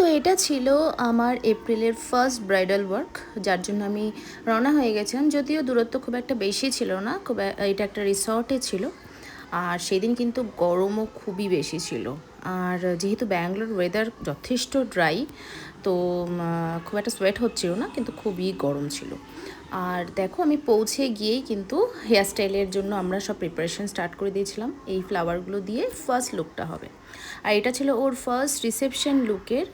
তো এটা ছিল আমার এপ্রিলের ফার্স্ট ব্রাইডাল ওয়ার্ক, যার জন্য আমি রওনা হয়ে গেছিলাম। যদিও দূরত্ব খুব একটা বেশি ছিল না, এটা একটা রিসর্টে ছিল। আর সেদিন কিন্তু গরমও খুবই বেশি ছিল। আর যেহেতু ব্যাঙ্গালোর ওয়েদার যথেষ্ট ড্রাই, তো খুব একটা সোয়েট হচ্ছিল না, কিন্তু খুবই গরম ছিল। আর দেখো, আমি পৌঁছে গিয়েই কিন্তু হেয়ারস্টাইলের জন্য আমরা সব প্রিপারেশন স্টার্ট করে দিয়েছিলাম। এই ফ্লাওয়ারগুলো দিয়ে ফার্স্ট লুকটা হবে। আর এটা ছিল ওর ফার্স্ট রিসেপশন লুকের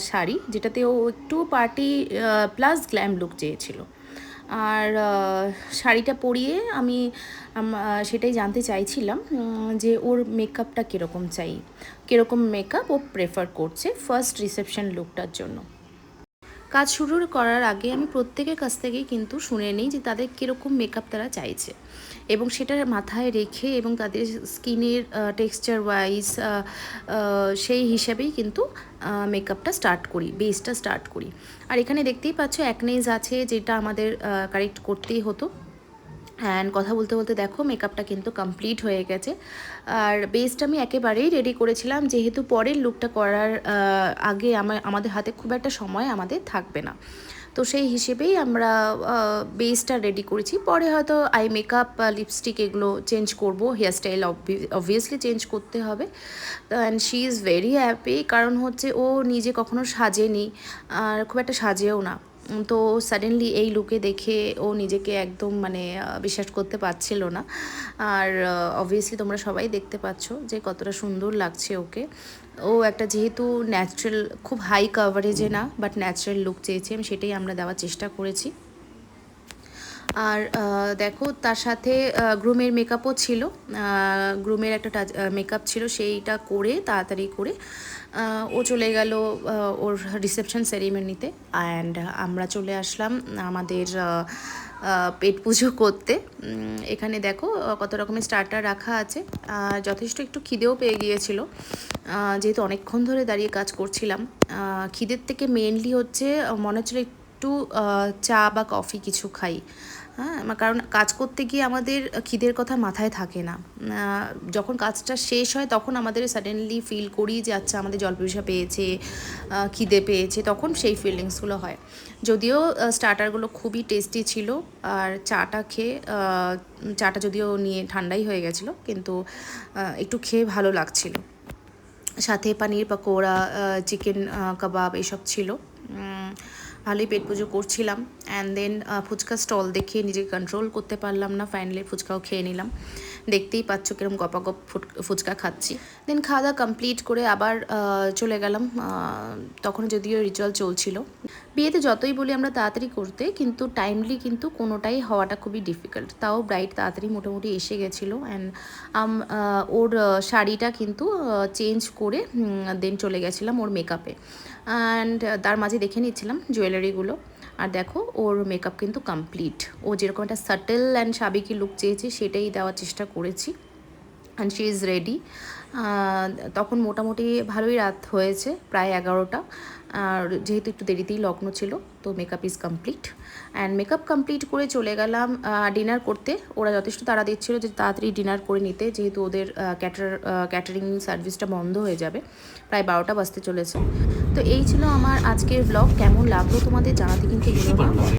শাড়ি, যেটাতে ও একটু পার্টি প্লাস গ্ল্যাম লুক চেয়েছিল। আর শাড়িটা পরিয়ে আমি সেটাই জানতে চাইছিলাম যে ওর মেকআপটা কীরকম চাই, কীরকম মেকআপ ও প্রেফার করছে ফার্স্ট রিসেপশন লুকটার জন্য। কাজ শুরু করার আগে আমি প্রত্যেকের কাছ থেকেই কিন্তু শুনে নিই যে তাদের কীরকম মেকআপ তারা চাইছে, এবং সেটা মাথায় রেখে এবং তাদের স্কিনের টেক্সচার ওয়াইজ সেই হিসাবেই কিন্তু মেকআপটা স্টার্ট করি, বেসটা স্টার্ট করি। আর এখানে দেখতেই পাচ্ছ অ্যাকনেজ আছে, যেটা আমাদের কারেক্ট করতেই হতো। অ্যান্ড কথা বলতে বলতে দেখো মেকআপটা কিন্তু কমপ্লিট হয়ে গেছে। আর বেসটা আমি একেবারেই রেডি করেছিলাম, যেহেতু পরের লুকটা করার আগে আমাদের হাতে খুব একটা সময় আমাদের থাকবে না, তো সেই হিসেবেই আমরা বেসটা রেডি করেছি। পরে হয়তো আই মেকআপ, লিপস্টিক এগুলো চেঞ্জ করব, হেয়ারস্টাইল অবভিয়াসলি চেঞ্জ করতে হবে। And she is very happy, কারণ হচ্ছে ও নিজে কখনো সাজেনি আর খুব একটা সাজেও না। তো সাডেনলি এই লুকে দেখে ও নিজেকে একদম মানে বিশ্বাস করতে পারছিল না। আর অবভিয়াসলি তোমরা সবাই দেখতে পাচ্ছ যে কতটা সুন্দর লাগছে ওকে। ও একটা যেহেতু ন্যাচারাল, খুব হাই কাভারেজে না, বাট ন্যাচারাল লুক চেয়েছি আমি, সেটাই আমরা দেওয়ার চেষ্টা করেছি। আর দেখো তার সাথে গ্রুমের মেকআপও ছিল, গ্রুমের একটা মেকআপ ছিল, সেইটা করে তাড়াতাড়ি করে ও চলে গেল ওর রিসেপশন সেরিমনিতে। অ্যান্ড আমরা চলে আসলাম আমাদের পেট পুজো করতে। এখানে দেখো কত রকমের স্টার্টার রাখা আছে। যথেষ্ট একটু খিদেও পেয়ে গিয়েছিল, যেহেতু অনেকক্ষণ ধরে দাঁড়িয়ে কাজ করছিলাম। খিদের থেকে মেনলি হচ্ছে মনে হচ্ছিল একটু চা বা কফি কিছু খাই। হ্যাঁ, কারণ কাজ করতে গিয়ে আমাদের খিদের কথা মাথায় থাকে না। যখন কাজটা শেষ হয় তখন আমাদের সাডেনলি ফিল করি যে আচ্ছা আমাদের জল পিপাসা পেয়েছে, খিদে পেয়েছে, তখন সেই ফিলিংসগুলো হয়। যদিও স্টার্টারগুলো খুবই টেস্টি ছিল, আর চাটা যদিও নিয়ে ঠান্ডাই হয়ে গেছিলো, কিন্তু একটু খেয়ে ভালো লাগছিল। সাথে পানির পকোড়া, চিকেন কাবাব এসব ছিল। ভালোই পেট পুজো করছিলাম। অ্যান্ড দেন ফুচকা স্টল দেখে নিজেকে কন্ট্রোল করতে পারলাম না, ফাইনালি ফুচকাও খেয়ে নিলাম। দেখতেই পাচ্ছ কিরম গপাগপ ফুচকা খাচ্ছি। দেন খাওয়া দাওয়া কমপ্লিট করে আবার চলে গেলাম। তখন যদিও রিচুয়াল চলছিল। বিয়েতে যতই বলি আমরা তাড়াতাড়ি করতে, কিন্তু টাইমলি কিন্তু কোনোটাই হওয়াটা খুবই ডিফিকাল্ট। তাও ব্রাইড তাড়াতাড়ি মোটামুটি এসে গেছিলো। অ্যান্ড ওর শাড়িটা কিন্তু চেঞ্জ করে দেন চলে গেছিলাম ওর মেকআপে। অ্যান্ড তার মাঝে দেখে নিচ্ছিলাম জুয়েলারিগুলো। আর দেখো ওর মেকআপ কিন্তু কমপ্লিট। ও যেরকম একটা সাটেল অ্যান্ড সাবেকি লুক চেয়েছে সেটাই দেওয়ার চেষ্টা করেছি। And she is ready. তখন মোটামুটি ভালোই রাত হয়েছে, প্রায় 11টা। আর যেহেতু একটু দেরিতেই লগ্ন ছিল, তো makeup is complete. And makeup complete করে চলে গেলাম ডিনার করতে। ওরা যথেষ্ট তাড়া দিচ্ছিলো যে তাড়াতাড়ি ডিনার করে নিতে, যেহেতু ওদের ক্যাটারিং সার্ভিসটা বন্ধ হয়ে যাবে, প্রায় 12টা বাজতে চলেছে। তো এই ছিল আমার আজকের ব্লগ। কেমন লাগলো তোমাদের জানাতে কিন্তু ভুলো না।